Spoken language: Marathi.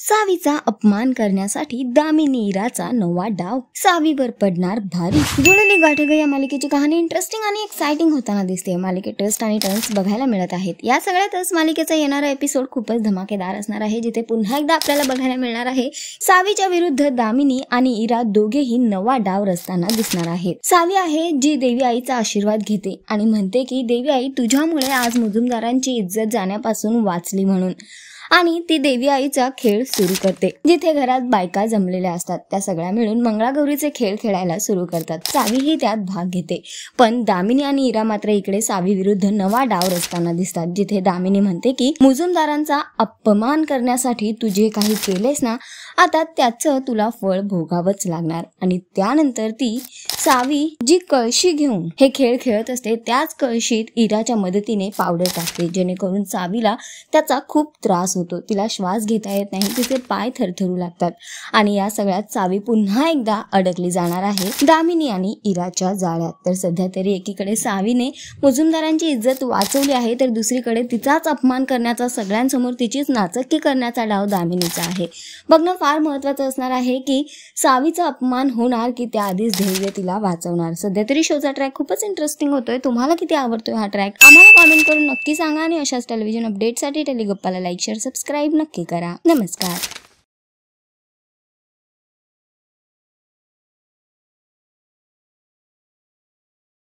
सावीचा अपमान करण्यासाठी दामिनी इराचा नवा डाव, सावीवर पडणार भारी. जुळली गाठ ग या मालिकेची कहाणी इंटरेस्टिंग आणि एक्साइटिंग होताना दिसते. मालिकेत ट्विस्ट आणि टर्न्स बघायला मिळत आहेत. या सगळ्यातच मालिकेचा येणारा एपिसोड खूपच धमाकेदार असणार आहे, जिथे पुन्हा एकदा आपल्याला बघायला मिळणार आहे सावीच्या विरुद्ध दामिनी आणि इरा दोघेही नवा डाव रचताना दिसणार आहेत. सावी आहे जी देवी आईचा आशीर्वाद घेते आणि म्हणते की देवी आई तुझ्यामुळे आज मुजुमदारांची इज्जत जाण्यापासून वाचली म्हणून, आणि ती देवी आईचा खेळ सुरू करते. जिथे घरात बायका जमलेल्या असतात त्या सगळ्या मिळून मंगळागौरीचे खेळ खेळायला सुरू करतात. सावीही त्यात भाग घेते. पण दामिनी आणि इरा मात्र इकडे सावी विरुद्ध नवा डाव रचताना दिसतात, जिथे दामिनी म्हणते की मुजुमदारांचा अपमान करण्यासाठी तू जे काही केलेस ना, आता त्याचं तुला फळ भोगावंच लागणार. आणि त्यानंतर ती सावी जी कळशी घेऊन हे खेळ खेळत असते त्याच कळशीत इराच्या मदतीने पावडर टाकते, जेणेकरून सावीला त्याचा खूप त्रास होतो. तिला श्वास घेता येत नाही, तिचे पाय थरथरू लागतात आणि या सगळ्यात सावी पुन्हा एकदा अडकली जाणार आहे दामिनी आणि इराच्या जाळ्यात. तर सध्या तरी एकीकडे सावीने मुजुमदारांची इज्जत वाचवली आहे, तर दुसरीकडे तिचाच अपमान करण्याचा, सगळ्यांसमोर तिचीच नाचक्की करण्याचा डाव दामिनीचा आहे. बघणं फार महत्वाचं असणार आहे की सावीचा अपमान होणार की त्याआधीच धैर्य तिला वाचवणार. सध्या तरी शोचा ट्रॅक खूपच इंटरेस्टिंग होतोय. तुम्हाला किती आवडतोय हा ट्रॅक आम्हाला कमेंट करून नक्की सांगा आणि अशाच टेलिव्हिजन अपडेटसाठी टेलिगप्पाला लाईक, शेअर, सबस्क्राईब नक्की करा. नमस्कार.